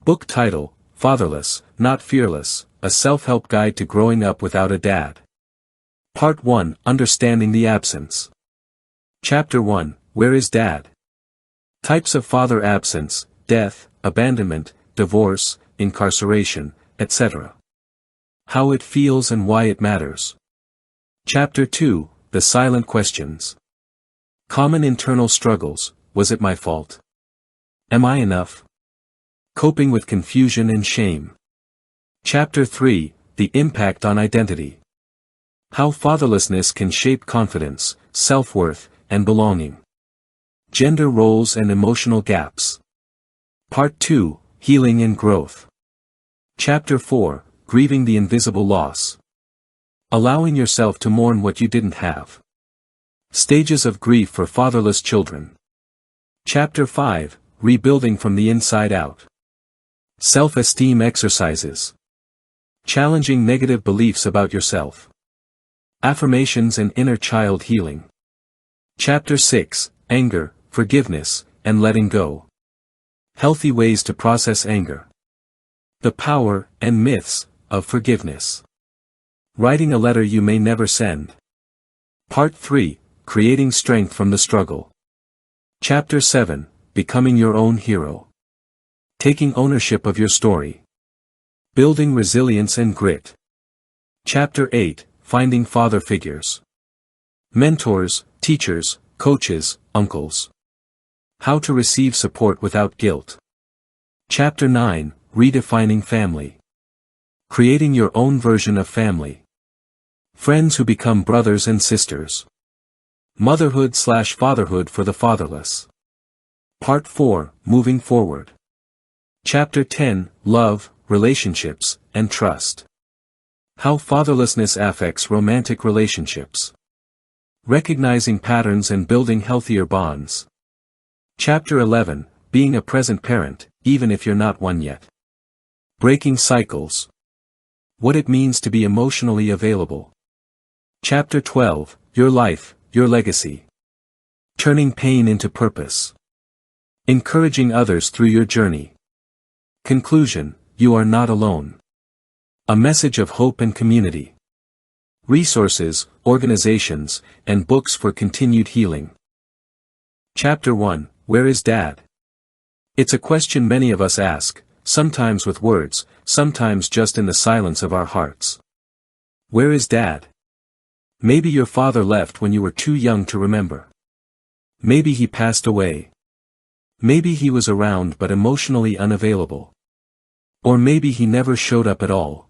Book title, Fatherless, Not Fearless, A Self-Help Guide to Growing Up Without a Dad. Part 1, Understanding the Absence. Chapter 1, Where is Dad? Types of father absence, death, abandonment, divorce, incarceration, etc. How it feels and why it matters. Chapter 2, The Silent Questions. Common internal struggles, was it my fault? Am I enough? Coping with confusion and shame. Chapter 3, The Impact on Identity. How fatherlessness can shape confidence, self-worth, and belonging. Gender roles and emotional gaps. Part 2, Healing and Growth. Chapter 4, Grieving the Invisible Loss. Allowing yourself to mourn what you didn't have. Stages of grief for fatherless children. Chapter 5, Rebuilding from the Inside Out. Self-esteem exercises. Challenging negative beliefs about yourself. Affirmations and inner child healing. Chapter 6, Anger, Forgiveness, and Letting Go. Healthy ways to process anger. The power and myths of forgiveness. Writing a letter you may never send. Part 3, Creating Strength from the Struggle. Chapter 7, Becoming Your Own Hero. Taking ownership of your story. Building resilience and grit. Chapter 8, Finding father figures. Mentors, teachers, coaches, uncles. How to receive support without guilt. Chapter 9, Redefining family. Creating your own version of family. Friends who become brothers and sisters. Motherhood/fatherhood for the fatherless. Part 4, Moving Forward. Chapter 10, Love, Relationships, and Trust. How fatherlessness affects romantic relationships. Recognizing patterns and building healthier bonds. Chapter 11, Being a present parent, even if you're not one yet. Breaking cycles. What it means to be emotionally available. Chapter 12, Your Life, Your Legacy. Turning pain into purpose. Encouraging others through your journey. Conclusion, You are not alone. A message of hope and community. Resources, organizations, and books for continued healing. Chapter 1, Where is Dad? It's a question many of us ask, sometimes with words, sometimes just in the silence of our hearts. Where is Dad? Maybe your father left when you were too young to remember. Maybe he passed away. Maybe he was around but emotionally unavailable. Or maybe he never showed up at all.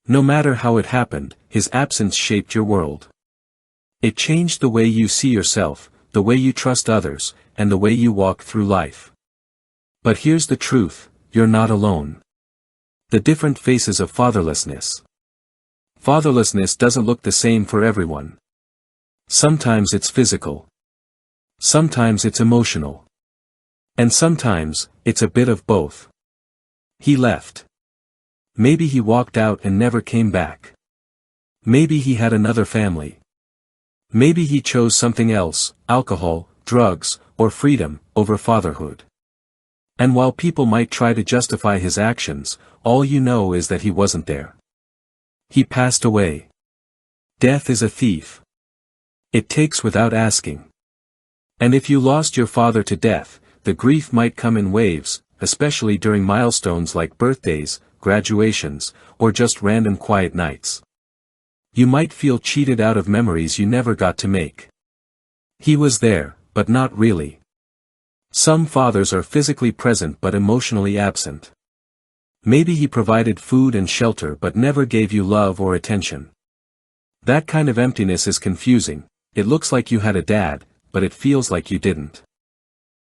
No matter how it happened, his absence shaped your world. It changed the way you see yourself, the way you trust others, and the way you walk through life. But here's the truth, you're not alone. The different faces of fatherlessness. Fatherlessness doesn't look the same for everyone. Sometimes it's physical. Sometimes it's emotional. And sometimes, it's a bit of both. He left. Maybe he walked out and never came back. Maybe he had another family. Maybe he chose something else, alcohol, drugs, or freedom, over fatherhood. And while people might try to justify his actions, all you know is that he wasn't there. He passed away. Death is a thief. It takes without asking. And if you lost your father to death, the grief might come in waves, especially during milestones like birthdays, graduations, or just random quiet nights. You might feel cheated out of memories you never got to make. He was there, but not really. Some fathers are physically present but emotionally absent. Maybe he provided food and shelter but never gave you love or attention. That kind of emptiness is confusing. It looks like you had a dad, but it feels like you didn't.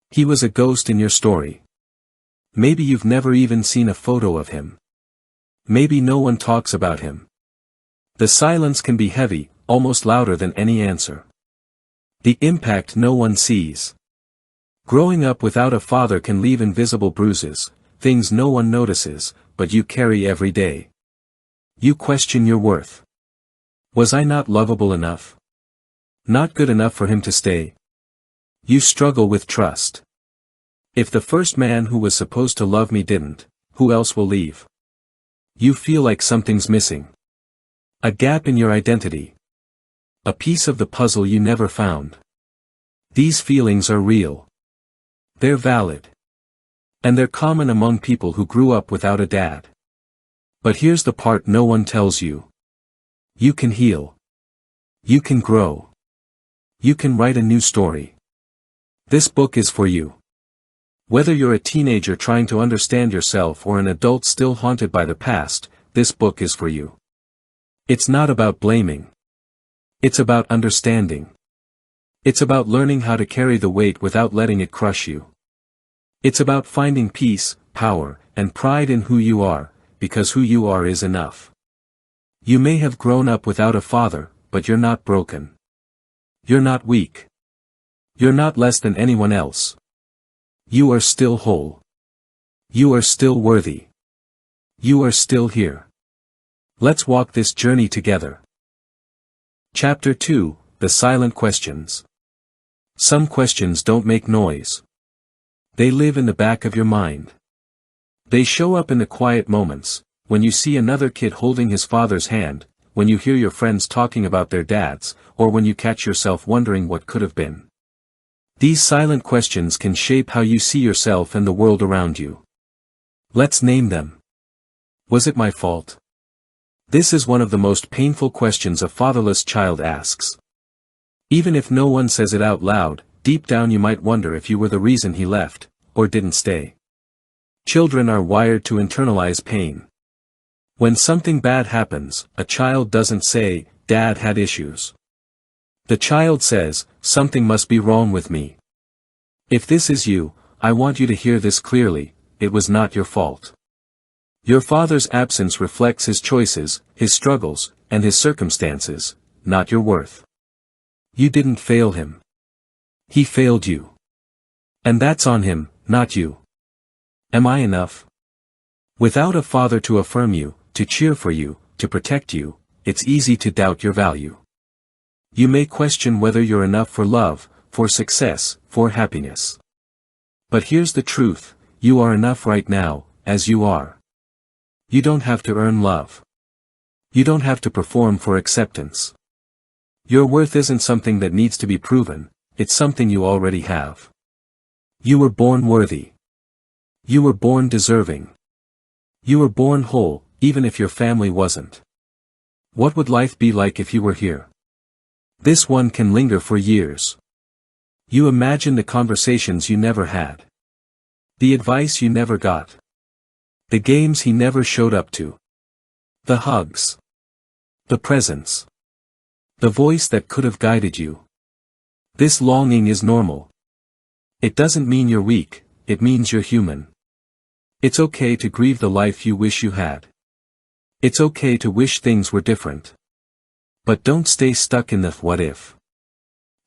He was a ghost in your story. Maybe you've never even seen a photo of him. Maybe no one talks about him. The silence can be heavy, almost louder than any answer. The impact no one sees. Growing up without a father can leave invisible bruises, things no one notices, but you carry every day. You question your worth. Was I not lovable enough? Not good enough for him to stay? You struggle with trust. If the first man who was supposed to love me didn't, who else will leave? You feel like something's missing. A gap in your identity. A piece of the puzzle you never found. These feelings are real. They're valid. And they're common among people who grew up without a dad. But here's the part no one tells you. You can heal. You can grow. You can write a new story. This book is for you. Whether you're a teenager trying to understand yourself or an adult still haunted by the past, this book is for you. It's not about blaming. It's about understanding. It's about learning how to carry the weight without letting it crush you. It's about finding peace, power, and pride in who you are, because who you are is enough. You may have grown up without a father, but you're not broken. You're not weak. You're not less than anyone else. You are still whole. You are still worthy. You are still here. Let's walk this journey together. Chapter 2, The Silent Questions. Some questions don't make noise. They live in the back of your mind. They show up in the quiet moments, when you see another kid holding his father's hand, when you hear your friends talking about their dads, or when you catch yourself wondering what could have been. These silent questions can shape how you see yourself and the world around you. Let's name them. Was it my fault? This is one of the most painful questions a fatherless child asks. Even if no one says it out loud, deep down you might wonder if you were the reason he left, or didn't stay. Children are wired to internalize pain. When something bad happens, a child doesn't say, "Dad had issues." The child says, "Something must be wrong with me." If this is you, I want you to hear this clearly, it was not your fault. Your father's absence reflects his choices, his struggles, and his circumstances, not your worth. You didn't fail him. He failed you. And that's on him, not you. Am I enough? Without a father to affirm you, to cheer for you, to protect you, it's easy to doubt your value. You may question whether you're enough for love, for success, for happiness. But here's the truth, you are enough right now, as you are. You don't have to earn love. You don't have to perform for acceptance. Your worth isn't something that needs to be proven, it's something you already have. You were born worthy. You were born deserving. You were born whole, even if your family wasn't. What would life be like if you were here? This one can linger for years. You imagine the conversations you never had. The advice you never got. The games he never showed up to. The hugs. The presence. The voice that could have guided you. This longing is normal. It doesn't mean you're weak, it means you're human. It's okay to grieve the life you wish you had. It's okay to wish things were different. But don't stay stuck in the what if.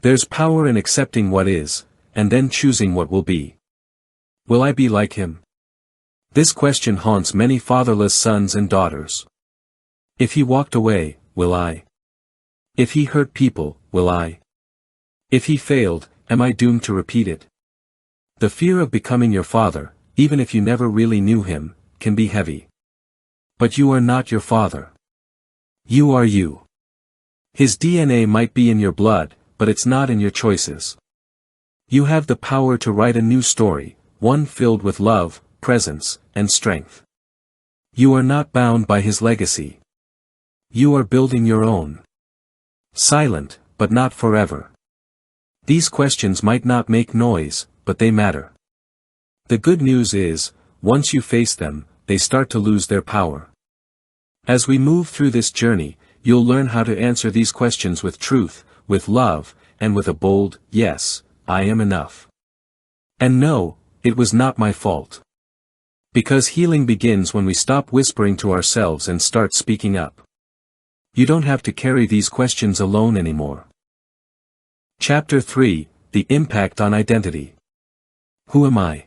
There's power in accepting what is, and then choosing what will be. Will I be like him? This question haunts many fatherless sons and daughters. If he walked away, will I? If he hurt people, will I? If he failed, am I doomed to repeat it? The fear of becoming your father, even if you never really knew him, can be heavy. But you are not your father. You are you. His DNA might be in your blood, but it's not in your choices. You have the power to write a new story, one filled with love, presence, and strength. You are not bound by his legacy. You are building your own. Silent, but not forever. These questions might not make noise, but they matter. The good news is, once you face them, they start to lose their power. As we move through this journey, you'll learn how to answer these questions with truth, with love, and with a bold, yes, I am enough. And no, it was not my fault. Because healing begins when we stop whispering to ourselves and start speaking up. You don't have to carry these questions alone anymore. Chapter 3, The Impact on Identity. Who am I?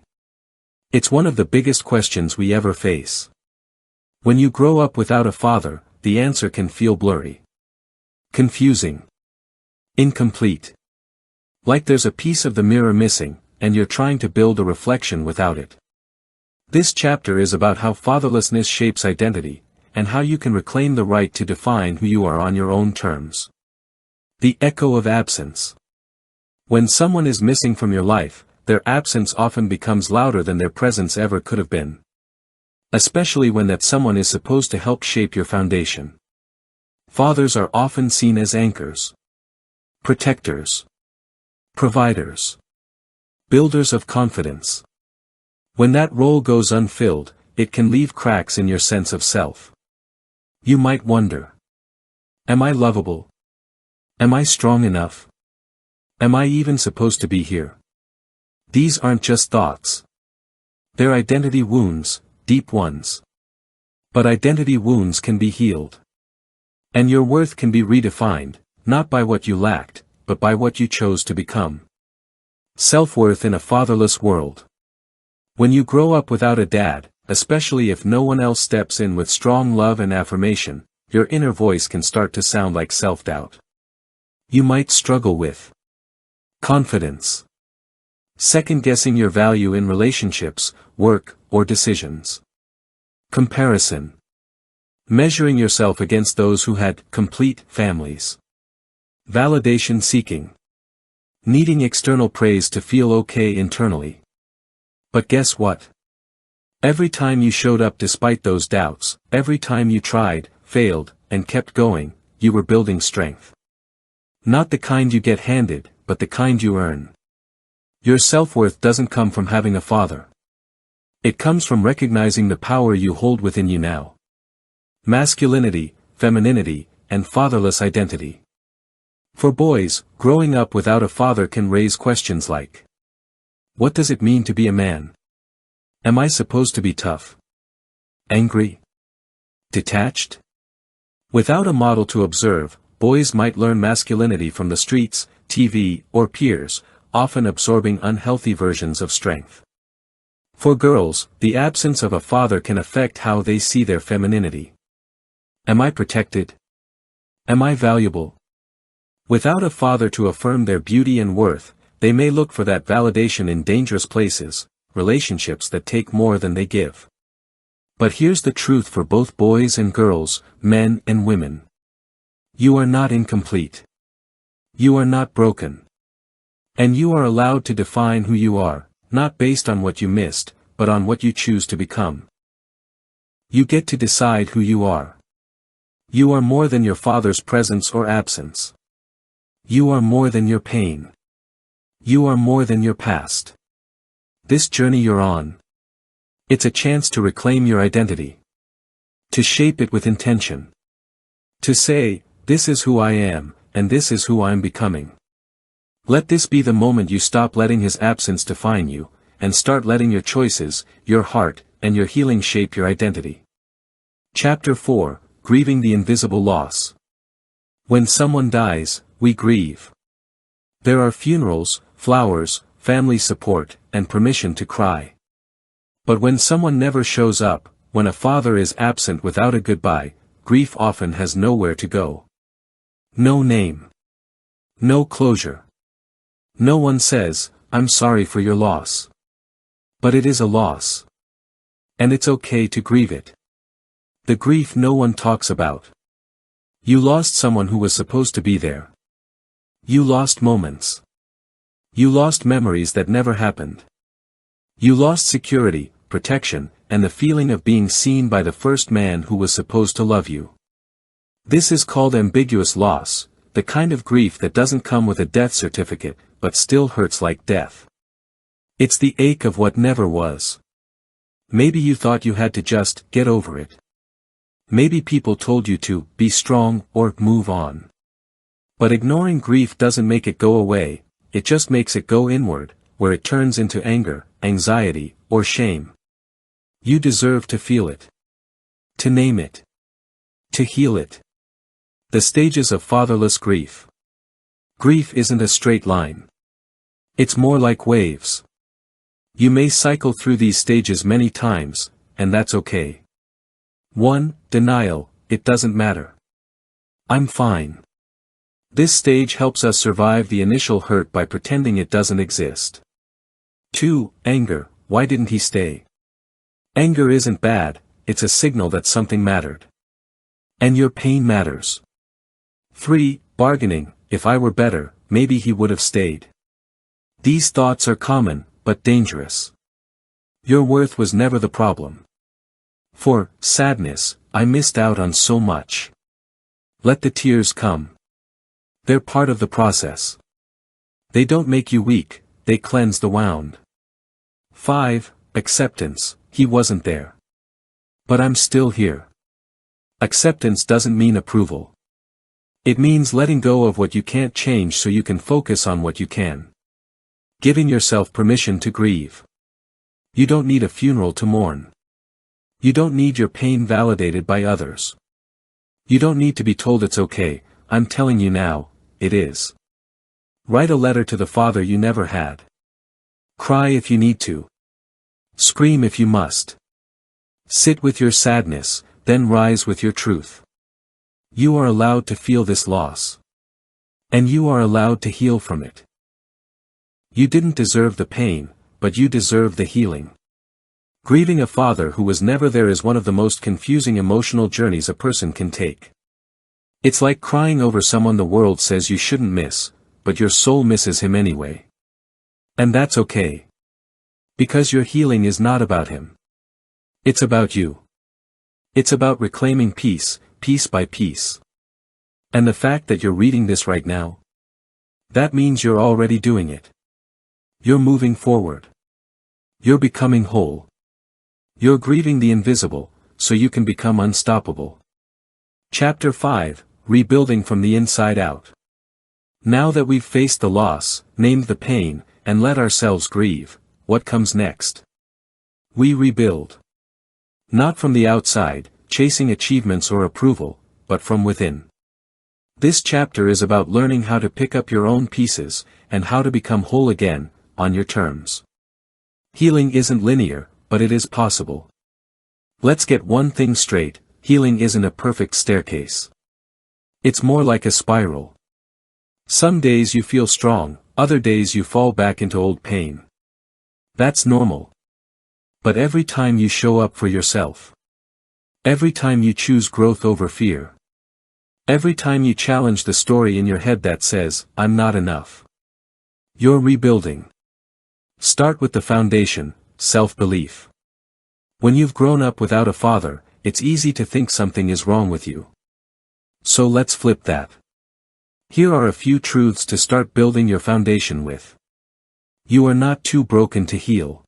It's one of the biggest questions we ever face. When you grow up without a father, the answer can feel blurry. Confusing. Incomplete. Like there's a piece of the mirror missing, and you're trying to build a reflection without it. This chapter is about how fatherlessness shapes identity, and how you can reclaim the right to define who you are on your own terms. The echo of absence. When someone is missing from your life, their absence often becomes louder than their presence ever could have been. Especially when that someone is supposed to help shape your foundation. Fathers are often seen as anchors, protectors, providers, builders of confidence. When that role goes unfilled, it can leave cracks in your sense of self. You might wonder, am I lovable? Am I strong enough? Am I even supposed to be here? These aren't just thoughts. They're identity wounds, deep ones. But identity wounds can be healed. And your worth can be redefined, not by what you lacked, but by what you chose to become. Self-worth in a fatherless world. When you grow up without a dad, especially if no one else steps in with strong love and affirmation, your inner voice can start to sound like self-doubt. You might struggle with confidence. Second-guessing your value in relationships, work, or decisions. Comparison. Measuring yourself against those who had complete families. Validation seeking. Needing external praise to feel okay internally. But guess what? Every time you showed up despite those doubts, every time you tried, failed, and kept going, you were building strength. Not the kind you get handed, but the kind you earn. Your self-worth doesn't come from having a father. It comes from recognizing the power you hold within you now. Masculinity, femininity, and fatherless identity. For boys, growing up without a father can raise questions like, what does it mean to be a man? Am I supposed to be tough? Angry? Detached? Without a model to observe, boys might learn masculinity from the streets, TV, or peers, often absorbing unhealthy versions of strength. For girls, the absence of a father can affect how they see their femininity. Am I protected? Am I valuable? Without a father to affirm their beauty and worth, they may look for that validation in dangerous places, relationships that take more than they give. But here's the truth for both boys and girls, men and women. You are not incomplete. You are not broken. And you are allowed to define who you are, not based on what you missed, but on what you choose to become. You get to decide who you are. You are more than your father's presence or absence. You are more than your pain. You are more than your past. This journey you're on. It's a chance to reclaim your identity. To shape it with intention. To say, this is who I am, and this is who I'm becoming. Let this be the moment you stop letting his absence define you, and start letting your choices, your heart, and your healing shape your identity. Chapter 4, Grieving the Invisible Loss. When someone dies, we grieve. There are funerals, flowers, family support, and permission to cry. But when someone never shows up, when a father is absent without a goodbye, grief often has nowhere to go. No name. No closure. No one says, I'm sorry for your loss. But it is a loss. And it's okay to grieve it. The grief no one talks about. You lost someone who was supposed to be there. You lost moments. You lost memories that never happened. You lost security, protection, and the feeling of being seen by the first man who was supposed to love you. This is called ambiguous loss, the kind of grief that doesn't come with a death certificate, but still hurts like death. It's the ache of what never was. Maybe you thought you had to just get over it. Maybe people told you to be strong or move on. But ignoring grief doesn't make it go away, it just makes it go inward, where it turns into anger, anxiety, or shame. You deserve to feel it. To name it. To heal it. The stages of fatherless grief. Grief isn't a straight line. It's more like waves. You may cycle through these stages many times, and that's okay. 1. Denial, it doesn't matter. I'm fine. This stage helps us survive the initial hurt by pretending it doesn't exist. 2. Anger, why didn't he stay? Anger isn't bad, it's a signal that something mattered. And your pain matters. 3. Bargaining, if I were better, maybe he would have stayed. These thoughts are common, but dangerous. Your worth was never the problem. 4. Sadness, I missed out on so much. Let the tears come. They're part of the process. They don't make you weak, they cleanse the wound. 5. Acceptance, he wasn't there. But I'm still here. Acceptance doesn't mean approval. It means letting go of what you can't change so you can focus on what you can. Giving yourself permission to grieve. You don't need a funeral to mourn. You don't need your pain validated by others. You don't need to be told it's okay, I'm telling you now, it is. Write a letter to the father you never had. Cry if you need to. Scream if you must. Sit with your sadness, then rise with your truth. You are allowed to feel this loss. And you are allowed to heal from it. You didn't deserve the pain, but you deserve the healing. Grieving a father who was never there is one of the most confusing emotional journeys a person can take. It's like crying over someone the world says you shouldn't miss, but your soul misses him anyway. And that's okay. Because your healing is not about him. It's about you. It's about reclaiming peace, piece by piece. And the fact that you're reading this right now, that means you're already doing it. You're moving forward. You're becoming whole. You're grieving the invisible, so you can become unstoppable. Chapter 5, Rebuilding from the Inside Out. Now that we've faced the loss, named the pain, and let ourselves grieve, what comes next? We rebuild. Not from the outside, chasing achievements or approval, but from within. This chapter is about learning how to pick up your own pieces, and how to become whole again, on your terms. Healing isn't linear, but it is possible. Let's get one thing straight, healing isn't a perfect staircase. It's more like a spiral. Some days you feel strong, other days you fall back into old pain. That's normal. But every time you show up for yourself, every time you choose growth over fear, every time you challenge the story in your head that says, I'm not enough, you're rebuilding. Start with the foundation, self-belief. When you've grown up without a father, it's easy to think something is wrong with you. So let's flip that. Here are a few truths to start building your foundation with. You are not too broken to heal.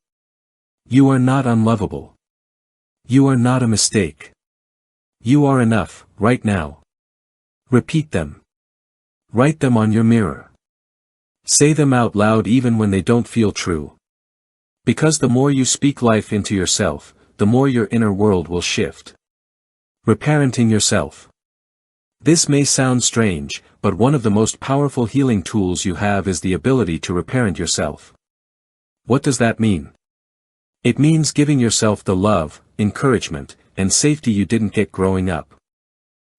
You are not unlovable. You are not a mistake. You are enough, right now. Repeat them. Write them on your mirror. Say them out loud even when they don't feel true. Because the more you speak life into yourself, the more your inner world will shift. Reparenting yourself. This may sound strange, but one of the most powerful healing tools you have is the ability to reparent yourself. What does that mean? It means giving yourself the love, encouragement, and safety you didn't get growing up.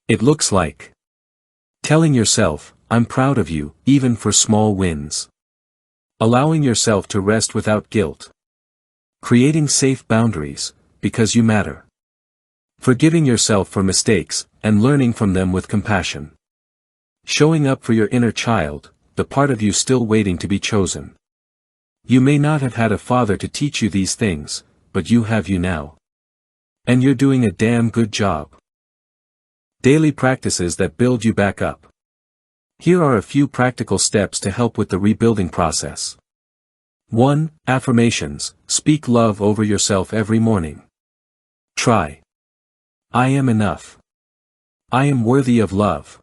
It looks like telling yourself, I'm proud of you, even for small wins. Allowing yourself to rest without guilt. Creating safe boundaries, because you matter. Forgiving yourself for mistakes, and learning from them with compassion. Showing up for your inner child, the part of you still waiting to be chosen. You may not have had a father to teach you these things, but you have you now. And you're doing a damn good job. Daily practices that build you back up. Here are a few practical steps to help with the rebuilding process. 1. Affirmations. Speak love over yourself every morning. Try. I am enough. I am worthy of love.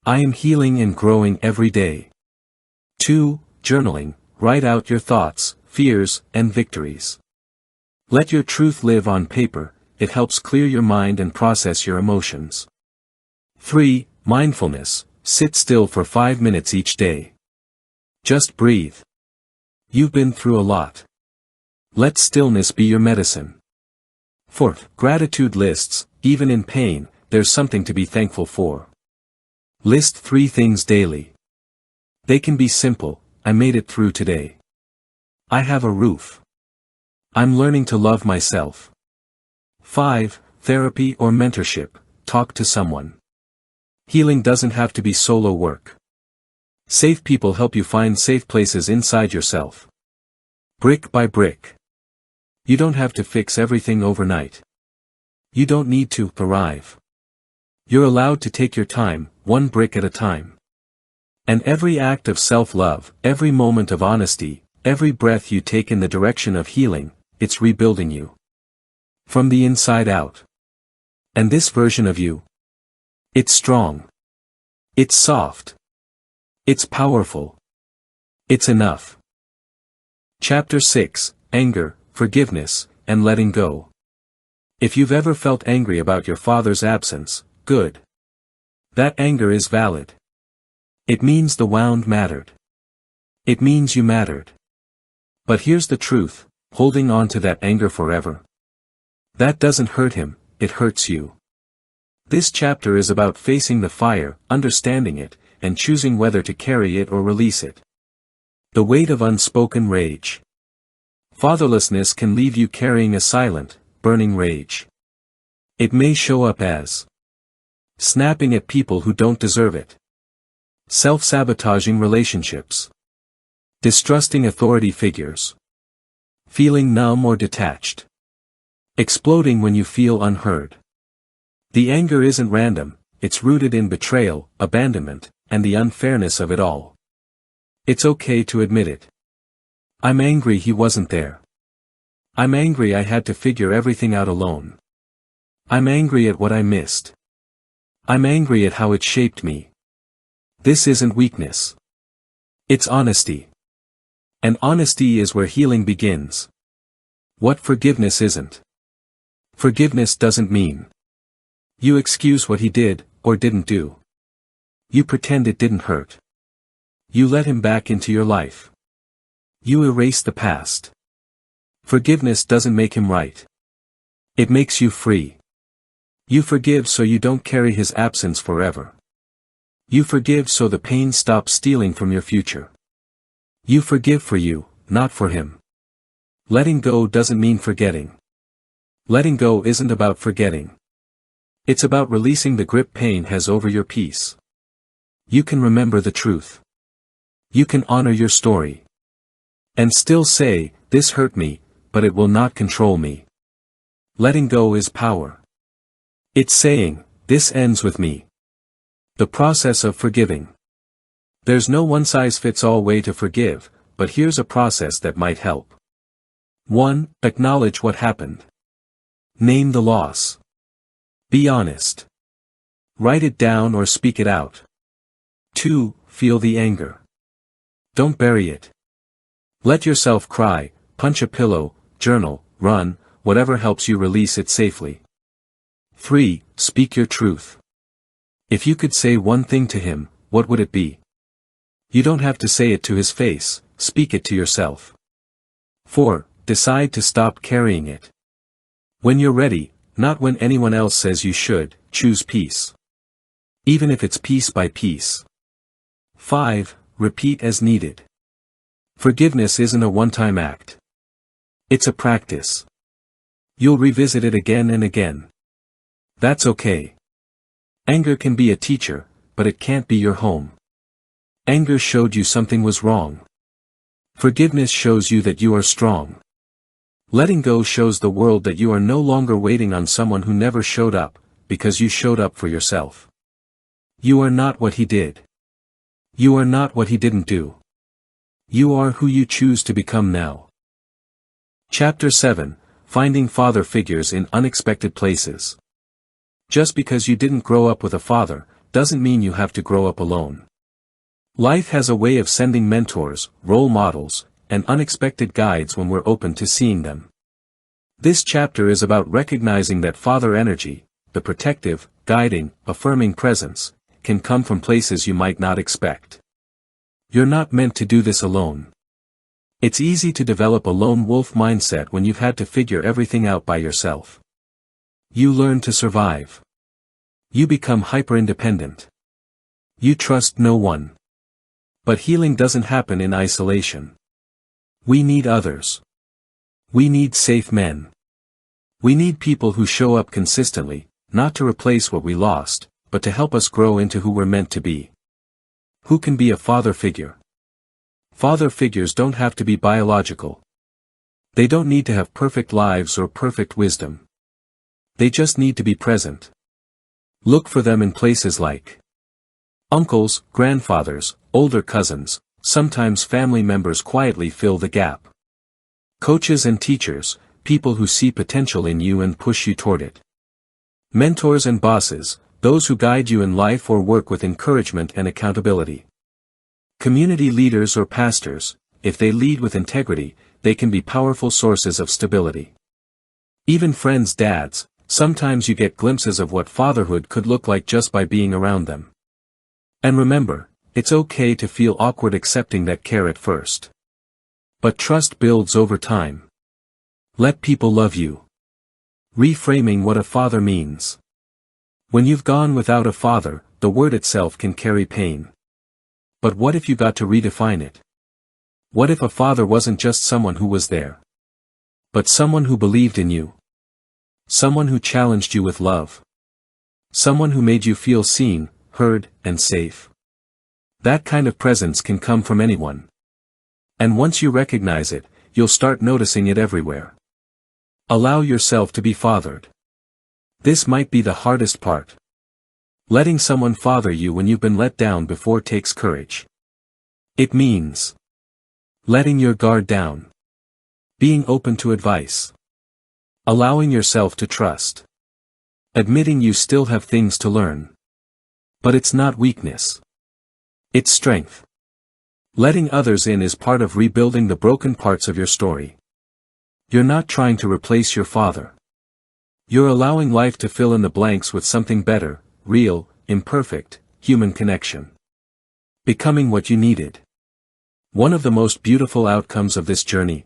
I am healing and growing every day. 2. Journaling. Write out your thoughts, fears, and victories. Let your truth live on paper, it helps clear your mind and process your emotions. 3. Mindfulness. Sit still for 5 minutes each day. Just breathe. You've been through a lot. Let stillness be your medicine. 4. Gratitude lists. Even in pain, there's something to be thankful for. List 3 things daily. They can be simple. I made it through today. I have a roof. I'm learning to love myself. 5. Therapy or mentorship. Talk to someone. Healing doesn't have to be solo work. Safe people help you find safe places inside yourself. Brick by brick. You don't have to fix everything overnight. You don't need to arrive. You're allowed to take your time, one brick at a time. And every act of self-love, every moment of honesty, every breath you take in the direction of healing, it's rebuilding you. From the inside out. And this version of you? It's strong. It's soft. It's powerful. It's enough. Chapter 6, Anger, Forgiveness, and Letting Go. If you've ever felt angry about your father's absence, good. That anger is valid. It means the wound mattered. It means you mattered. But here's the truth, holding on to that anger forever. That doesn't hurt him, it hurts you. This chapter is about facing the fire, understanding it, and choosing whether to carry it or release it. The weight of unspoken rage. Fatherlessness can leave you carrying a silent, burning rage. It may show up as snapping at people who don't deserve it. Self-sabotaging relationships. Distrusting authority figures. Feeling numb or detached. Exploding when you feel unheard. The anger isn't random, it's rooted in betrayal, abandonment, and the unfairness of it all. It's okay to admit it. I'm angry he wasn't there. I'm angry I had to figure everything out alone. I'm angry at what I missed. I'm angry at how it shaped me. This isn't weakness. It's honesty. And honesty is where healing begins. What forgiveness isn't. Forgiveness doesn't mean you excuse what he did, or didn't do. You pretend it didn't hurt. You let him back into your life. You erase the past. Forgiveness doesn't make him right. It makes you free. You forgive so you don't carry his absence forever. You forgive so the pain stops stealing from your future. You forgive for you, not for him. Letting go doesn't mean forgetting. Letting go isn't about forgetting. It's about releasing the grip pain has over your peace. You can remember the truth. You can honor your story. And still say, this hurt me, but it will not control me. Letting go is power. It's saying, this ends with me. The process of forgiving. There's no one-size-fits-all way to forgive, but here's a process that might help. 1. Acknowledge what happened. Name the loss. Be honest. Write it down or speak it out. 2. Feel the anger. Don't bury it. Let yourself cry, punch a pillow, journal, run, whatever helps you release it safely. 3. Speak your truth. If you could say one thing to him, what would it be? You don't have to say it to his face, speak it to yourself. 4. Decide to stop carrying it. When you're ready, not when anyone else says you should, choose peace. Even if it's piece by piece. 5. Repeat as needed. Forgiveness isn't a one-time act. It's a practice. You'll revisit it again and again. That's okay. Anger can be a teacher, but it can't be your home. Anger showed you something was wrong. Forgiveness shows you that you are strong. Letting go shows the world that you are no longer waiting on someone who never showed up, because you showed up for yourself. You are not what he did. You are not what he didn't do. You are who you choose to become now. Chapter 7, Finding Father Figures in Unexpected Places. Just because you didn't grow up with a father, doesn't mean you have to grow up alone. Life has a way of sending mentors, role models, and unexpected guides when we're open to seeing them. This chapter is about recognizing that father energy, the protective, guiding, affirming presence, can come from places you might not expect. You're not meant to do this alone. It's easy to develop a lone wolf mindset when you've had to figure everything out by yourself. You learn to survive. You become hyper-independent. You trust no one. But healing doesn't happen in isolation. We need others. We need safe men. We need people who show up consistently, not to replace what we lost, but to help us grow into who we're meant to be. Who can be a father figure? Father figures don't have to be biological. They don't need to have perfect lives or perfect wisdom. They just need to be present. Look for them in places like uncles, grandfathers, older cousins, sometimes family members quietly fill the gap. Coaches and teachers, people who see potential in you and push you toward it. Mentors and bosses, those who guide you in life or work with encouragement and accountability. Community leaders or pastors, if they lead with integrity, they can be powerful sources of stability. Even friends' dads, sometimes you get glimpses of what fatherhood could look like just by being around them. And remember, it's okay to feel awkward accepting that care at first. But trust builds over time. Let people love you. Reframing what a father means. When you've gone without a father, the word itself can carry pain. But what if you got to redefine it? What if a father wasn't just someone who was there, but someone who believed in you? Someone who challenged you with love. Someone who made you feel seen, heard, and safe. That kind of presence can come from anyone. And once you recognize it, you'll start noticing it everywhere. Allow yourself to be fathered. This might be the hardest part. Letting someone father you when you've been let down before takes courage. It means letting your guard down. Being open to advice. Allowing yourself to trust. Admitting you still have things to learn. But it's not weakness. It's strength. Letting others in is part of rebuilding the broken parts of your story. You're not trying to replace your father. You're allowing life to fill in the blanks with something better, real, imperfect, human connection. Becoming what you needed. One of the most beautiful outcomes of this journey.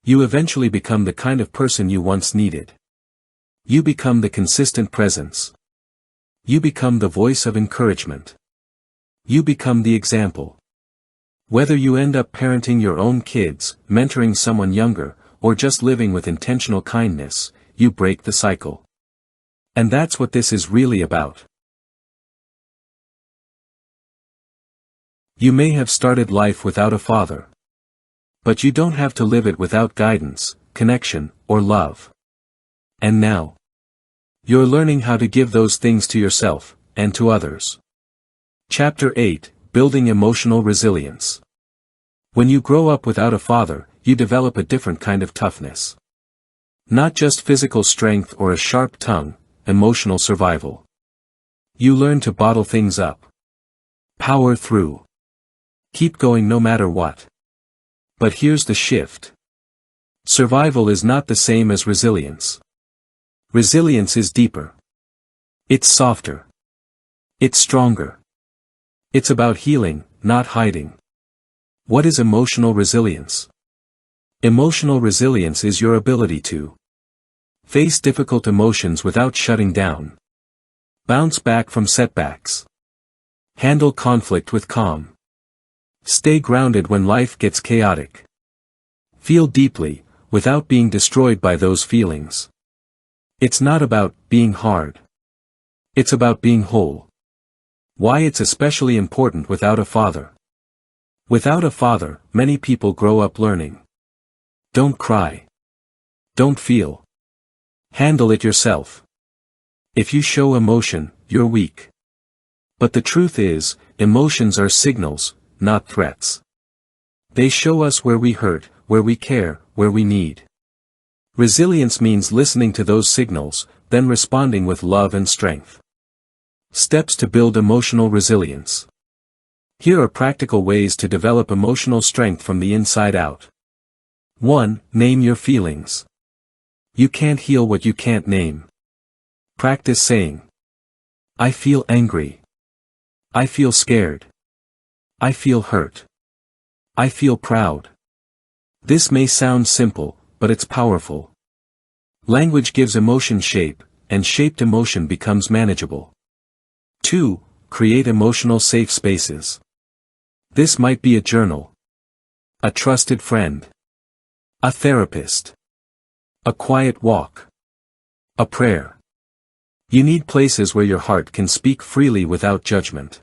You eventually become the kind of person you once needed. You become the consistent presence. You become the voice of encouragement. You become the example. Whether you end up parenting your own kids, mentoring someone younger, or just living with intentional kindness, you break the cycle. And that's what this is really about. You may have started life without a father. But you don't have to live it without guidance, connection, or love. And now, you're learning how to give those things to yourself, and to others. Chapter 8, Building Emotional Resilience. When you grow up without a father, you develop a different kind of toughness. Not just physical strength or a sharp tongue, emotional survival. You learn to bottle things up. Power through. Keep going no matter what. But here's the shift. Survival is not the same as resilience. Resilience is deeper. It's softer. It's stronger. It's about healing, not hiding. What is emotional resilience? Emotional resilience is your ability to face difficult emotions without shutting down. Bounce back from setbacks. Handle conflict with calm. Stay grounded when life gets chaotic. Feel deeply, without being destroyed by those feelings. It's not about being hard. It's about being whole. Why it's especially important without a father. Without a father, many people grow up learning. Don't cry. Don't feel. Handle it yourself. If you show emotion, you're weak. But the truth is, emotions are signals, not threats. They show us where we hurt, where we care, where we need. Resilience means listening to those signals, then responding with love and strength. Steps to build emotional resilience. Here are practical ways to develop emotional strength from the inside out. 1. Name your feelings. You can't heal what you can't name. Practice saying, I feel angry. I feel scared. I feel hurt. I feel proud. This may sound simple, but it's powerful. Language gives emotion shape, and shaped emotion becomes manageable. 2. Create emotional safe spaces. This might be a journal. A trusted friend. A therapist. A quiet walk. A prayer. You need places where your heart can speak freely without judgment.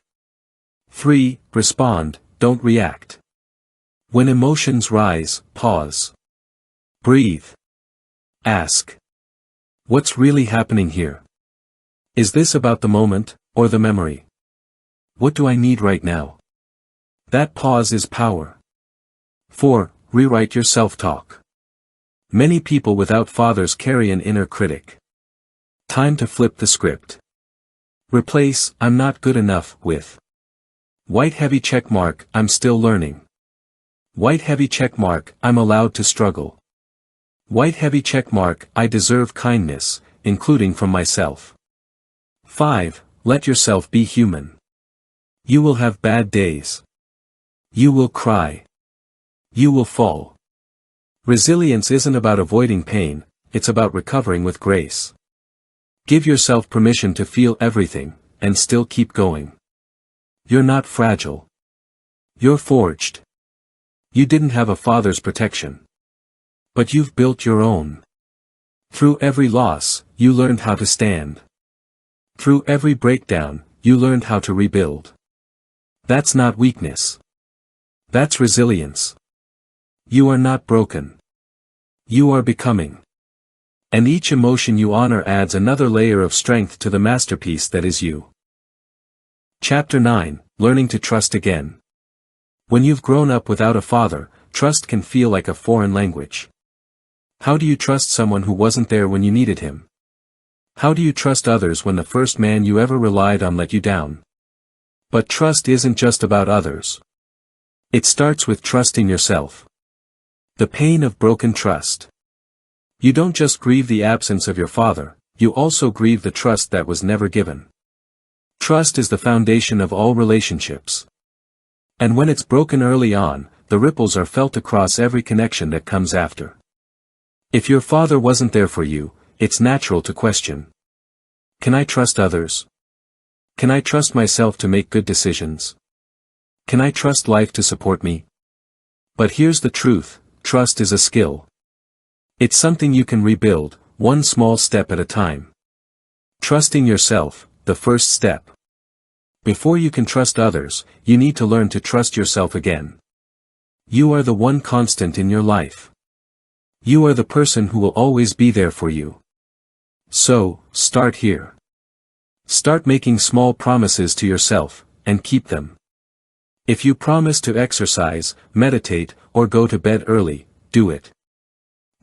3. Respond, don't react. When emotions rise, pause. Breathe. Ask. What's really happening here? Is this about the moment, or the memory? What do I need right now? That pause is power. 4. Rewrite your self-talk. Many people without fathers carry an inner critic. Time to flip the script. Replace "I'm not good enough" with white heavy check mark, "I'm still learning." White heavy check mark, "I'm allowed to struggle." White heavy check mark, "I deserve kindness, including from myself." 5. Let yourself be human. You will have bad days. You will cry. You will fall. Resilience isn't about avoiding pain, it's about recovering with grace. Give yourself permission to feel everything, and still keep going. You're not fragile. You're forged. You didn't have a father's protection. But you've built your own. Through every loss, you learned how to stand. Through every breakdown, you learned how to rebuild. That's not weakness. That's resilience. You are not broken. You are becoming. And each emotion you honor adds another layer of strength to the masterpiece that is you. Chapter 9, Learning to Trust Again. When you've grown up without a father, trust can feel like a foreign language. How do you trust someone who wasn't there when you needed him? How do you trust others when the first man you ever relied on let you down? But trust isn't just about others. It starts with trusting yourself. The pain of broken trust. You don't just grieve the absence of your father, you also grieve the trust that was never given. Trust is the foundation of all relationships. And when it's broken early on, the ripples are felt across every connection that comes after. If your father wasn't there for you, it's natural to question. Can I trust others? Can I trust myself to make good decisions? Can I trust life to support me? But here's the truth, trust is a skill. It's something you can rebuild, one small step at a time. Trusting yourself, the first step. Before you can trust others, you need to learn to trust yourself again. You are the one constant in your life. You are the person who will always be there for you. So, start here. Start making small promises to yourself, and keep them. If you promise to exercise, meditate, or go to bed early, do it.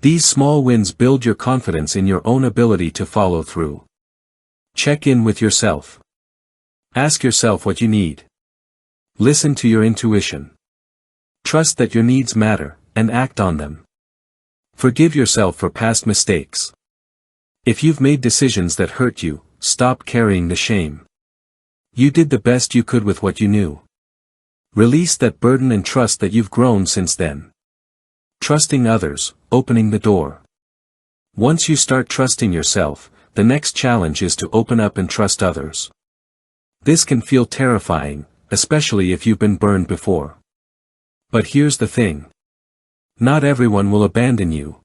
These small wins build your confidence in your own ability to follow through. Check in with yourself. Ask yourself what you need. Listen to your intuition. Trust that your needs matter, and act on them. Forgive yourself for past mistakes. If you've made decisions that hurt you, stop carrying the shame. You did the best you could with what you knew. Release that burden and trust that you've grown since then. Trusting others, opening the door. Once you start trusting yourself, the next challenge is to open up and trust others. This can feel terrifying, especially if you've been burned before. But here's the thing. Not everyone will abandon you.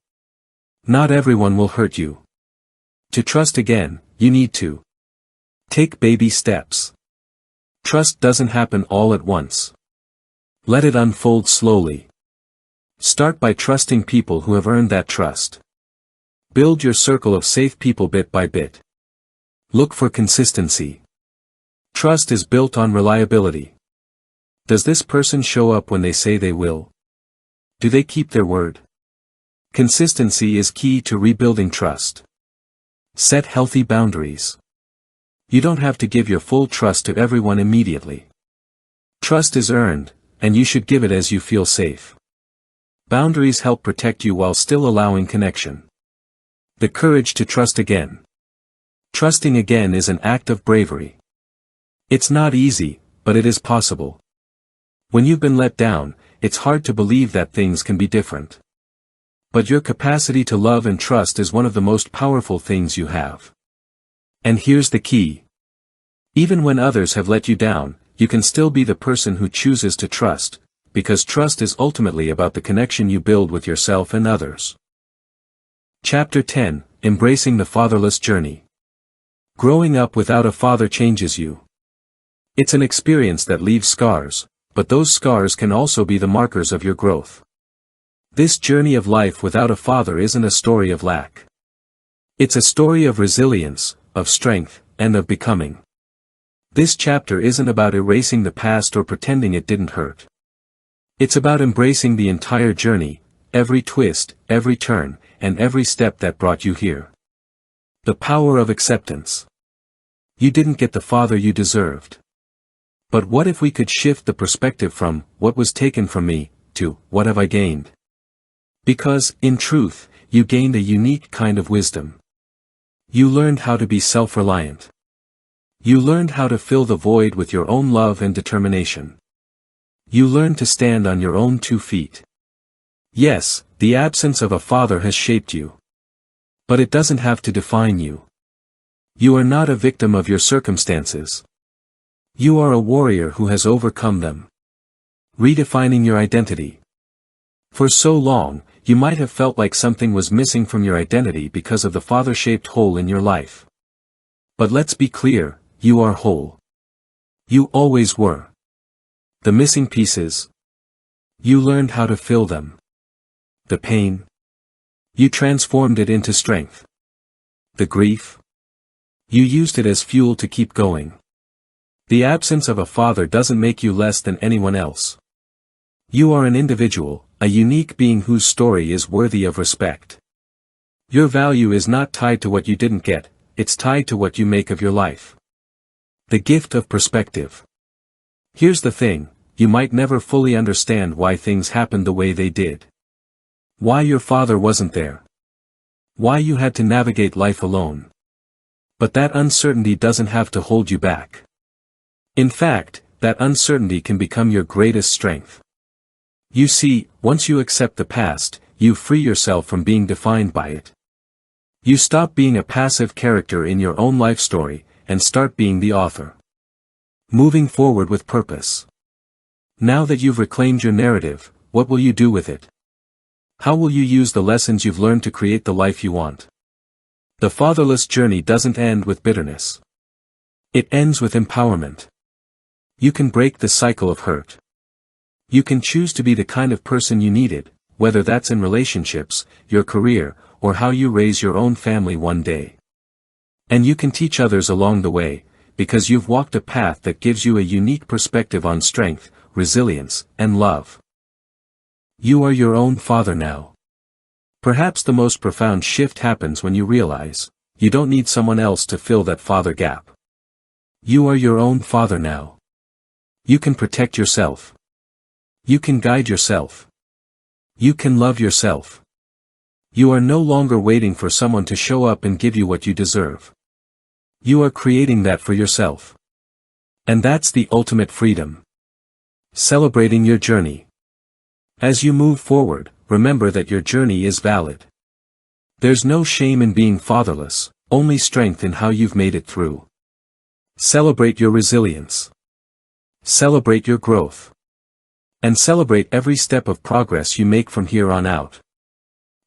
Not everyone will hurt you. To trust again, you need to take baby steps. Trust doesn't happen all at once. Let it unfold slowly. Start by trusting people who have earned that trust. Build your circle of safe people bit by bit. Look for consistency. Trust is built on reliability. Does this person show up when they say they will? Do they keep their word? Consistency is key to rebuilding trust. Set healthy boundaries. You don't have to give your full trust to everyone immediately. Trust is earned, and you should give it as you feel safe. Boundaries help protect you while still allowing connection. The courage to trust again. Trusting again is an act of bravery. It's not easy, but it is possible. When you've been let down, it's hard to believe that things can be different. But your capacity to love and trust is one of the most powerful things you have. And here's the key. Even when others have let you down, you can still be the person who chooses to trust, because trust is ultimately about the connection you build with yourself and others. Chapter 10, embracing the fatherless journey. Growing up without a father changes you. It's an experience that leaves scars, but those scars can also be the markers of your growth. This journey of life without a father isn't a story of lack. It's a story of resilience, of strength, and of becoming. This chapter isn't about erasing the past or pretending it didn't hurt. It's about embracing the entire journey, every twist, every turn, and every step that brought you here. The power of acceptance. You didn't get the father you deserved. But what if we could shift the perspective from, what was taken from me, to, what have I gained? Because, in truth, you gained a unique kind of wisdom. You learned how to be self-reliant. You learned how to fill the void with your own love and determination. You learned to stand on your own 2 feet. Yes, the absence of a father has shaped you. But it doesn't have to define you. You are not a victim of your circumstances. You are a warrior who has overcome them. Redefining your identity. For so long, you might have felt like something was missing from your identity because of the father-shaped hole in your life. But let's be clear, you are whole. You always were. The missing pieces. You learned how to fill them. The pain. You transformed it into strength. The grief. You used it as fuel to keep going. The absence of a father doesn't make you less than anyone else. You are an individual, a unique being whose story is worthy of respect. Your value is not tied to what you didn't get, it's tied to what you make of your life. The gift of perspective. Here's the thing, you might never fully understand why things happened the way they did. Why your father wasn't there. Why you had to navigate life alone. But that uncertainty doesn't have to hold you back. In fact, that uncertainty can become your greatest strength. You see, once you accept the past, you free yourself from being defined by it. You stop being a passive character in your own life story, and start being the author. Moving forward with purpose. Now that you've reclaimed your narrative, what will you do with it? How will you use the lessons you've learned to create the life you want? The fatherless journey doesn't end with bitterness. It ends with empowerment. You can break the cycle of hurt. You can choose to be the kind of person you needed, whether that's in relationships, your career, or how you raise your own family one day. And you can teach others along the way, because you've walked a path that gives you a unique perspective on strength, resilience, and love. You are your own father now. Perhaps the most profound shift happens when you realize, you don't need someone else to fill that father gap. You are your own father now. You can protect yourself. You can guide yourself. You can love yourself. You are no longer waiting for someone to show up and give you what you deserve. You are creating that for yourself. And that's the ultimate freedom. Celebrating your journey. As you move forward, remember that your journey is valid. There's no shame in being fatherless, only strength in how you've made it through. Celebrate your resilience. Celebrate your growth. And celebrate every step of progress you make from here on out.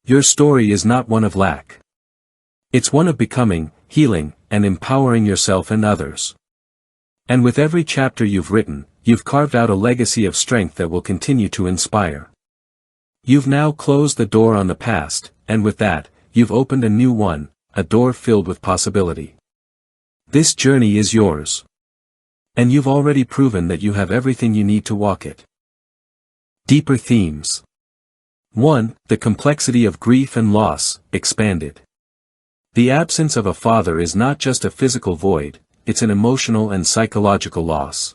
Your story is not one of lack. It's one of becoming, healing, and empowering yourself and others. And with every chapter you've written, you've carved out a legacy of strength that will continue to inspire. You've now closed the door on the past, and with that, you've opened a new one, a door filled with possibility. This journey is yours. And you've already proven that you have everything you need to walk it. Deeper themes. 1. The complexity of grief and loss, expanded. The absence of a father is not just a physical void, it's an emotional and psychological loss.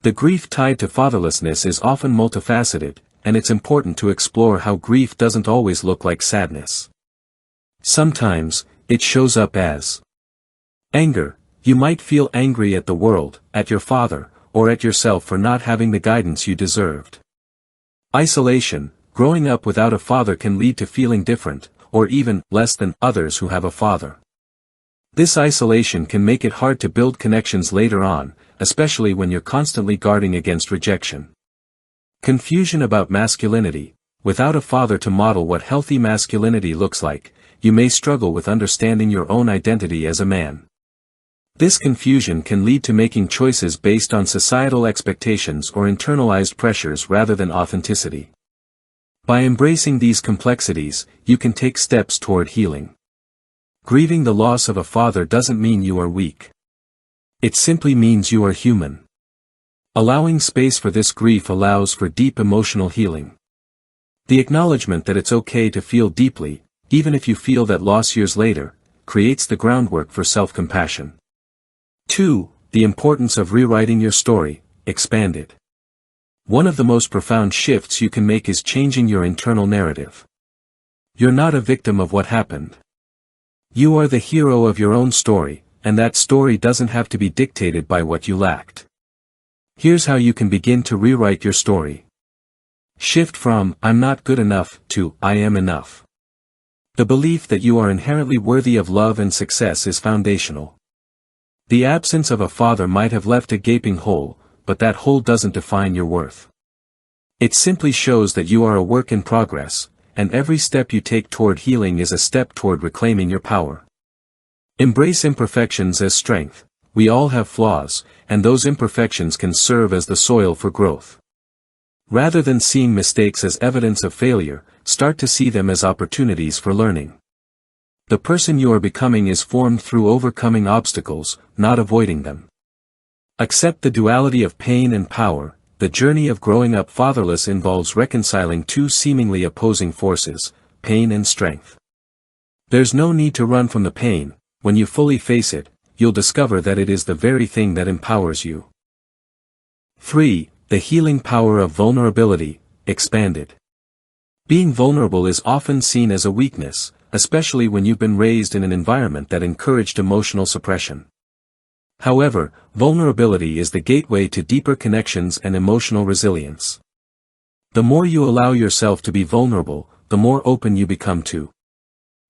The grief tied to fatherlessness is often multifaceted, and it's important to explore how grief doesn't always look like sadness. Sometimes, it shows up as anger. You might feel angry at the world, at your father, or at yourself for not having the guidance you deserved. Isolation. Growing up without a father can lead to feeling different, or even less than others who have a father. This isolation can make it hard to build connections later on, especially when you're constantly guarding against rejection. Confusion about masculinity. Without a father to model what healthy masculinity looks like, you may struggle with understanding your own identity as a man. This confusion can lead to making choices based on societal expectations or internalized pressures rather than authenticity. By embracing these complexities, you can take steps toward healing. Grieving the loss of a father doesn't mean you are weak. It simply means you are human. Allowing space for this grief allows for deep emotional healing. The acknowledgement that it's okay to feel deeply, even if you feel that loss years later, creates the groundwork for self-compassion. 2. The importance of rewriting your story, expanded. One of the most profound shifts you can make is changing your internal narrative. You're not a victim of what happened. You are the hero of your own story, and that story doesn't have to be dictated by what you lacked. Here's how you can begin to rewrite your story. Shift from, "I'm not good enough," to, "I am enough." The belief that you are inherently worthy of love and success is foundational. The absence of a father might have left a gaping hole, but that hole doesn't define your worth. It simply shows that you are a work in progress, and every step you take toward healing is a step toward reclaiming your power. Embrace imperfections as strength. We all have flaws, and those imperfections can serve as the soil for growth. Rather than seeing mistakes as evidence of failure, start to see them as opportunities for learning. The person you are becoming is formed through overcoming obstacles, not avoiding them. Accept the duality of pain and power. The journey of growing up fatherless involves reconciling two seemingly opposing forces, pain and strength. There's no need to run from the pain. When you fully face it, you'll discover that it is the very thing that empowers you. 3. The healing power of vulnerability, expanded. Being vulnerable is often seen as a weakness, especially when you've been raised in an environment that encouraged emotional suppression. However, vulnerability is the gateway to deeper connections and emotional resilience. The more you allow yourself to be vulnerable, the more open you become to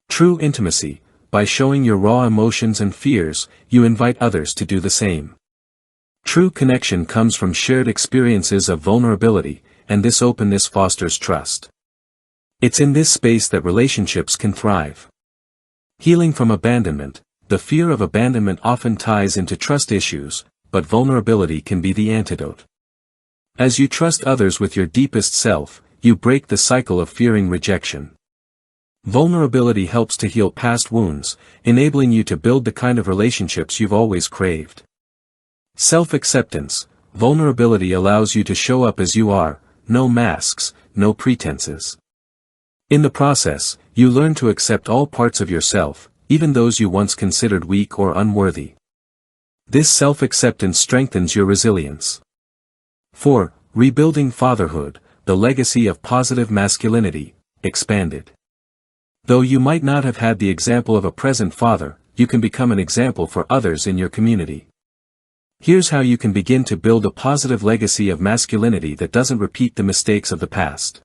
true intimacy. By showing your raw emotions and fears, you invite others to do the same. True connection comes from shared experiences of vulnerability, and this openness fosters trust. It's in this space that relationships can thrive. Healing from abandonment. The fear of abandonment often ties into trust issues, but vulnerability can be the antidote. As you trust others with your deepest self, you break the cycle of fearing rejection. Vulnerability helps to heal past wounds, enabling you to build the kind of relationships you've always craved. Self-acceptance. Vulnerability allows you to show up as you are, no masks, no pretenses. In the process, you learn to accept all parts of yourself, even those you once considered weak or unworthy. This self-acceptance strengthens your resilience. 4. Rebuilding fatherhood, the legacy of positive masculinity, expanded. Though you might not have had the example of a present father, you can become an example for others in your community. Here's how you can begin to build a positive legacy of masculinity that doesn't repeat the mistakes of the past.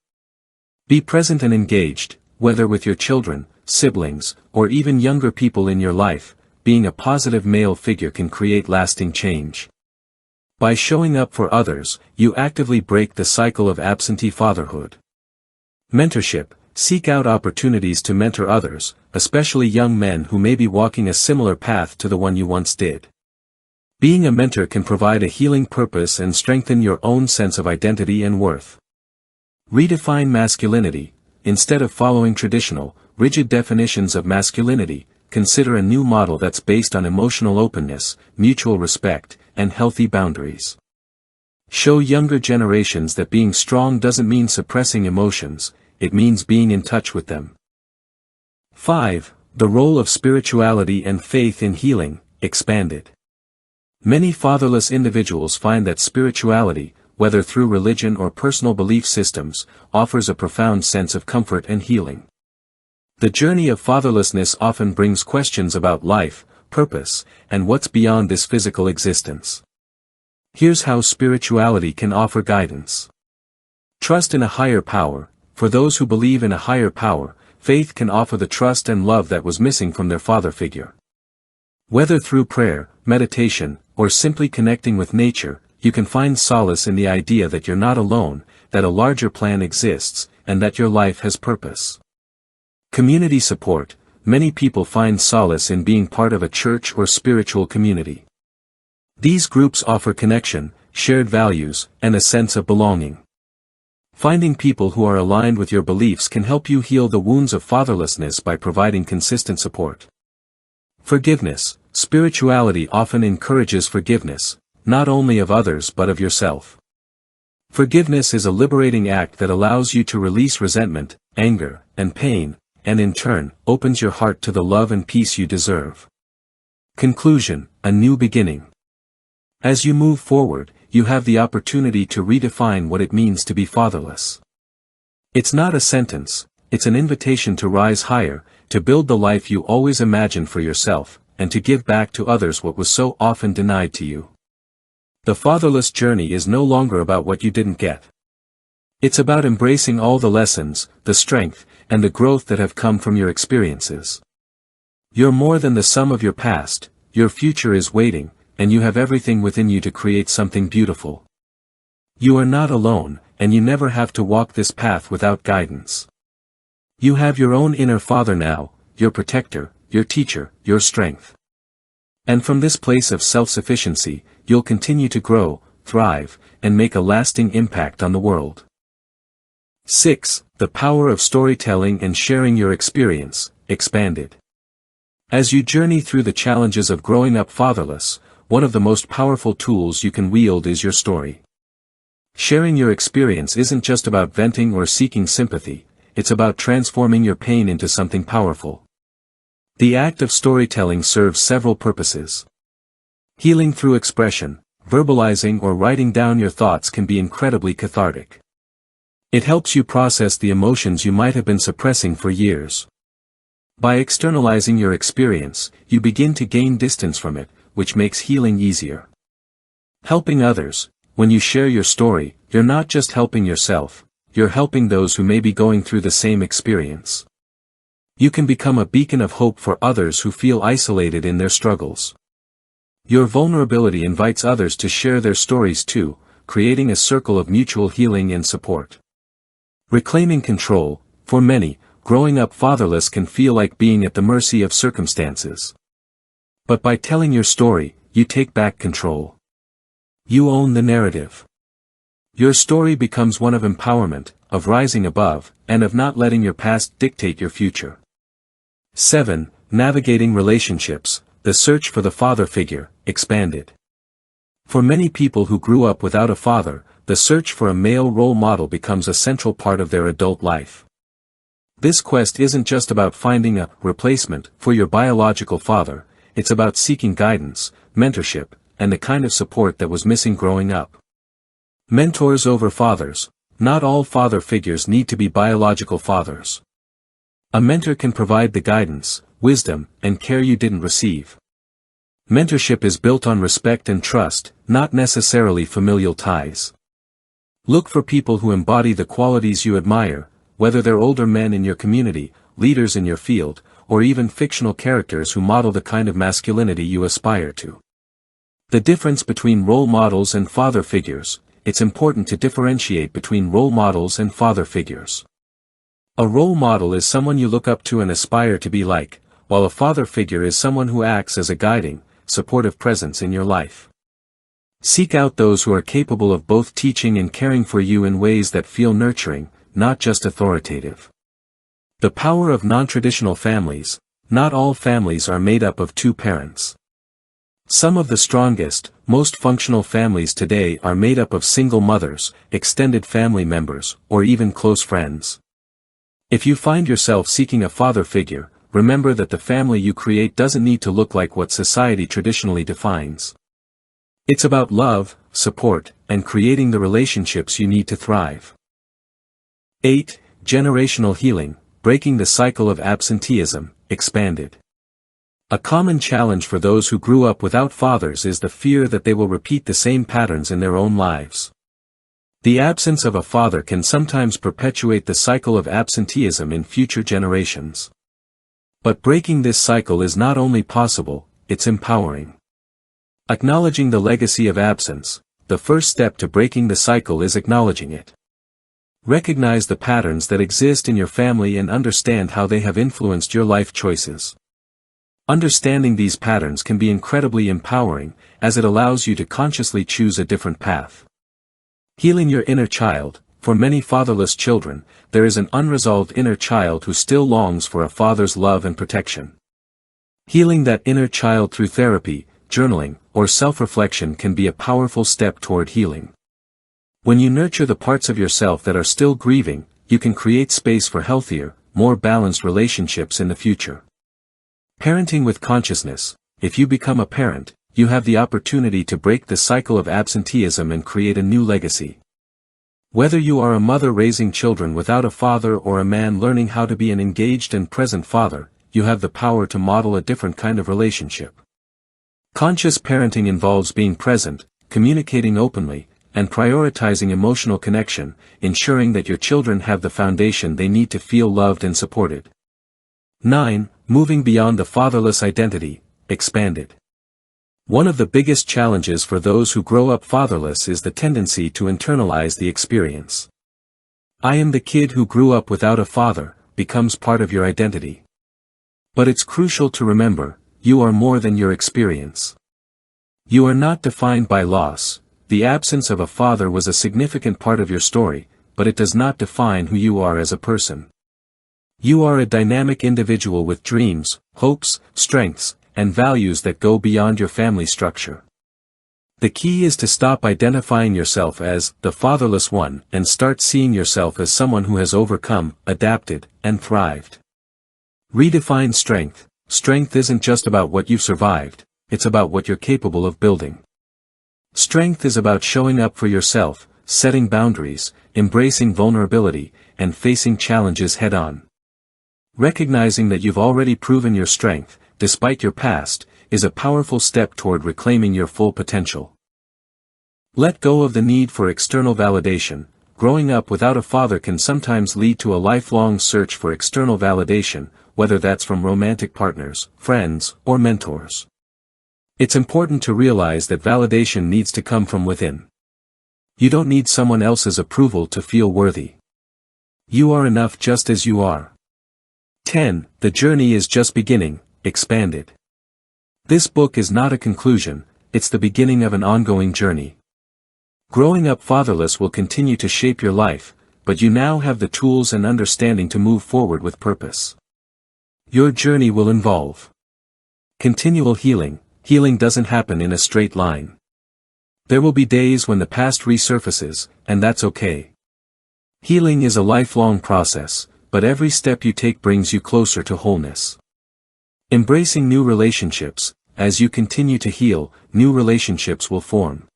Be present and engaged, whether with your children, siblings, or even younger people in your life. Being a positive male figure can create lasting change. By showing up for others, you actively break the cycle of absentee fatherhood. Mentorship. Seek out opportunities to mentor others, especially young men who may be walking a similar path to the one you once did. Being a mentor can provide a healing purpose and strengthen your own sense of identity and worth. Redefine masculinity. Instead of following traditional, rigid definitions of masculinity, consider a new model that's based on emotional openness, mutual respect, and healthy boundaries. Show younger generations that being strong doesn't mean suppressing emotions, it means being in touch with them. 5. The role of spirituality and faith in healing, expanded. Many fatherless individuals find that spirituality, whether through religion or personal belief systems, offers a profound sense of comfort and healing. The journey of fatherlessness often brings questions about life, purpose, and what's beyond this physical existence. Here's how spirituality can offer guidance. Trust in a higher power. For those who believe in a higher power, faith can offer the trust and love that was missing from their father figure. Whether through prayer, meditation, or simply connecting with nature, you can find solace in the idea that you're not alone, that a larger plan exists, and that your life has purpose. Community support. many people find solace in being part of a church or spiritual community. These groups offer connection, shared values, and a sense of belonging. Finding people who are aligned with your beliefs can help you heal the wounds of fatherlessness by providing consistent support. Forgiveness. Spirituality often encourages forgiveness, not only of others but of yourself. Forgiveness is a liberating act that allows you to release resentment, anger, and pain, and in turn, opens your heart to the love and peace you deserve. Conclusion: a new beginning. As you move forward, you have the opportunity to redefine what it means to be fatherless. It's not a sentence, it's an invitation to rise higher, to build the life you always imagined for yourself, and to give back to others what was so often denied to you. The fatherless journey is no longer about what you didn't get. It's about embracing all the lessons, the strength, and the growth that have come from your experiences. You're more than the sum of your past, your future is waiting, and you have everything within you to create something beautiful. You are not alone, and you never have to walk this path without guidance. You have your own inner father now, your protector, your teacher, your strength. And from this place of self-sufficiency, you'll continue to grow, thrive, and make a lasting impact on the world. 6. The power of storytelling and sharing your experience, expanded. As you journey through the challenges of growing up fatherless, one of the most powerful tools you can wield is your story. Sharing your experience isn't just about venting or seeking sympathy, it's about transforming your pain into something powerful. The act of storytelling serves several purposes. Healing through expression, verbalizing or writing down your thoughts can be incredibly cathartic. It helps you process the emotions you might have been suppressing for years. By externalizing your experience, you begin to gain distance from it, which makes healing easier. Helping others. When you share your story, you're not just helping yourself, you're helping those who may be going through the same experience. You can become a beacon of hope for others who feel isolated in their struggles. Your vulnerability invites others to share their stories too, creating a circle of mutual healing and support. Reclaiming control. For many, growing up fatherless can feel like being at the mercy of circumstances. But by telling your story, you take back control. You own the narrative. Your story becomes one of empowerment, of rising above, and of not letting your past dictate your future. 7. Navigating relationships, the search for the father figure, expanded. For many people who grew up without a father, the search for a male role model becomes a central part of their adult life. This quest isn't just about finding a replacement for your biological father, it's about seeking guidance, mentorship, and the kind of support that was missing growing up. Mentors over fathers. Not all father figures need to be biological fathers. A mentor can provide the guidance, wisdom, and care you didn't receive. Mentorship is built on respect and trust, not necessarily familial ties. Look for people who embody the qualities you admire, whether they're older men in your community, leaders in your field, or even fictional characters who model the kind of masculinity you aspire to. The difference between role models and father figures. It's important to differentiate between role models and father figures. A role model is someone you look up to and aspire to be like, while a father figure is someone who acts as a guiding, supportive presence in your life. Seek out those who are capable of both teaching and caring for you in ways that feel nurturing, not just authoritative. The power of non-traditional families. Not all families are made up of two parents. Some of the strongest, most functional families today are made up of single mothers, extended family members, or even close friends. If you find yourself seeking a father figure, remember that the family you create doesn't need to look like what society traditionally defines. It's about love, support, and creating the relationships you need to thrive. 8. Generational healing, breaking the cycle of absenteeism, expanded. A common challenge for those who grew up without fathers is the fear that they will repeat the same patterns in their own lives. The absence of a father can sometimes perpetuate the cycle of absenteeism in future generations. But breaking this cycle is not only possible, it's empowering. Acknowledging the legacy of absence. The first step to breaking the cycle is acknowledging it. Recognize the patterns that exist in your family and understand how they have influenced your life choices. Understanding these patterns can be incredibly empowering, as it allows you to consciously choose a different path. Healing your inner child. For many fatherless children, there is an unresolved inner child who still longs for a father's love and protection. Healing that inner child through therapy, journaling, or self-reflection can be a powerful step toward healing. When you nurture the parts of yourself that are still grieving, you can create space for healthier, more balanced relationships in the future. Parenting with consciousness. If you become a parent, you have the opportunity to break the cycle of absenteeism and create a new legacy. Whether you are a mother raising children without a father or a man learning how to be an engaged and present father, you have the power to model a different kind of relationship. Conscious parenting involves being present, communicating openly, and prioritizing emotional connection, ensuring that your children have the foundation they need to feel loved and supported. 9. Moving beyond the fatherless identity, expanded. One of the biggest challenges for those who grow up fatherless is the tendency to internalize the experience. "I am the kid who grew up without a father," becomes part of your identity. But it's crucial to remember, you are more than your experience. You are not defined by loss. The absence of a father was a significant part of your story, but it does not define who you are as a person. You are a dynamic individual with dreams, hopes, strengths, and values that go beyond your family structure. The key is to stop identifying yourself as the fatherless one and start seeing yourself as someone who has overcome, adapted, and thrived. Redefine strength. Strength isn't just about what you've survived, it's about what you're capable of building. Strength is about showing up for yourself, setting boundaries, embracing vulnerability, and facing challenges head-on. Recognizing that you've already proven your strength, despite your past, is a powerful step toward reclaiming your full potential. Let go of the need for external validation. Growing up without a father can sometimes lead to a lifelong search for external validation, whether that's from romantic partners, friends, or mentors. It's important to realize that validation needs to come from within. You don't need someone else's approval to feel worthy. You are enough just as you are. 10. The journey is just beginning, expanded. This book is not a conclusion, it's the beginning of an ongoing journey. Growing up fatherless will continue to shape your life, but you now have the tools and understanding to move forward with purpose. Your journey will involve continual healing. Healing doesn't happen in a straight line. There will be days when the past resurfaces, and that's okay. Healing is a lifelong process, but every step you take brings you closer to wholeness. Embracing new relationships. As you continue to heal, new relationships will form.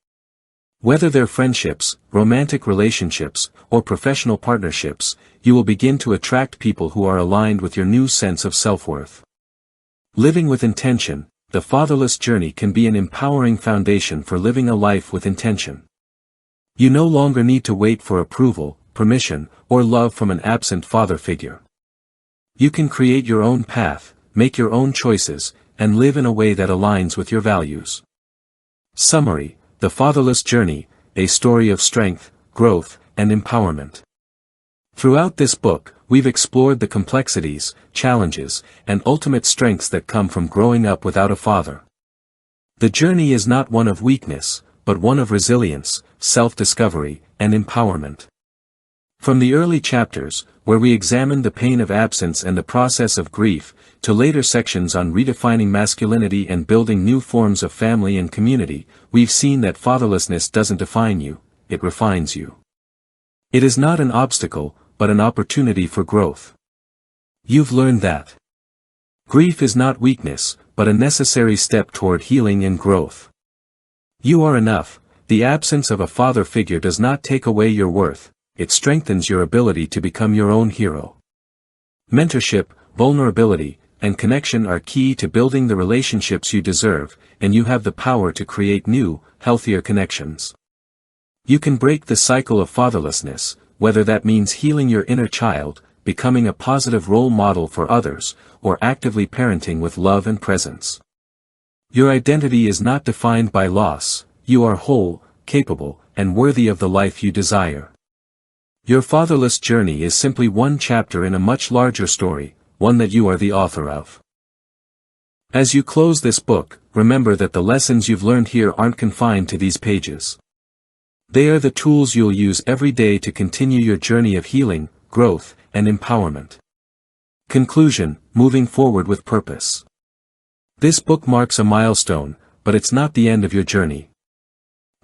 Whether they're friendships, romantic relationships, or professional partnerships, you will begin to attract people who are aligned with your new sense of self-worth. Living with intention. The fatherless journey can be an empowering foundation for living a life with intention. You no longer need to wait for approval, permission, or love from an absent father figure. You can create your own path, make your own choices, and live in a way that aligns with your values. Summary: The Fatherless Journey, a story of strength, growth, and empowerment. Throughout this book, we've explored the complexities, challenges, and ultimate strengths that come from growing up without a father. The journey is not one of weakness, but one of resilience, self-discovery, and empowerment. From the early chapters, where we examined the pain of absence and the process of grief, to later sections on redefining masculinity and building new forms of family and community, we've seen that fatherlessness doesn't define you, it refines you. It is not an obstacle, but an opportunity for growth. You've learned that grief is not weakness, but a necessary step toward healing and growth. You are enough. The absence of a father figure does not take away your worth, it strengthens your ability to become your own hero. Mentorship, vulnerability, and connection are key to building the relationships you deserve, and you have the power to create new, healthier connections. You can break the cycle of fatherlessness, whether that means healing your inner child, becoming a positive role model for others, or actively parenting with love and presence. Your identity is not defined by loss, you are whole, capable, and worthy of the life you desire. Your fatherless journey is simply one chapter in a much larger story, one that you are the author of. As you close this book, remember that the lessons you've learned here aren't confined to these pages. They are the tools you'll use every day to continue your journey of healing, growth, and empowerment. Conclusion: moving forward with purpose. This book marks a milestone, but it's not the end of your journey.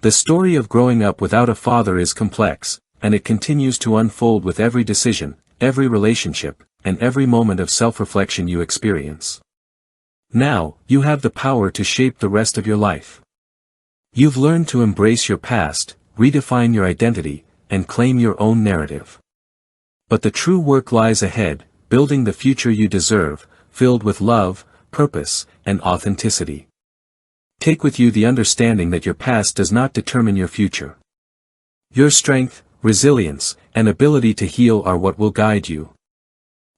The story of growing up without a father is complex, and it continues to unfold with every decision, every relationship, and every moment of self-reflection you experience. Now, you have the power to shape the rest of your life. You've learned to embrace your past, redefine your identity, and claim your own narrative. But the true work lies ahead, building the future you deserve, filled with love, purpose, and authenticity. Take with you the understanding that your past does not determine your future. Your strength, resilience, and ability to heal are what will guide you.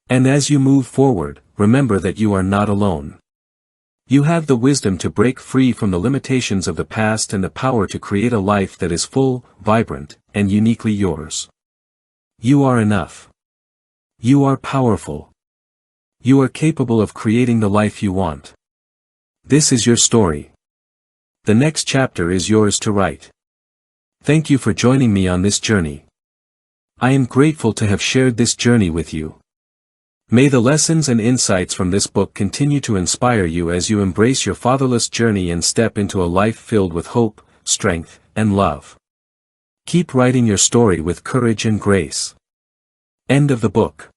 And as you move forward, remember that you are not alone. You have the wisdom to break free from the limitations of the past and the power to create a life that is full, vibrant, and uniquely yours. You are enough. You are powerful. You are capable of creating the life you want. This is your story. The next chapter is yours to write. Thank you for joining me on this journey. I am grateful to have shared this journey with you. May the lessons and insights from this book continue to inspire you as you embrace your fatherless journey and step into a life filled with hope, strength, and love. Keep writing your story with courage and grace. End of the book.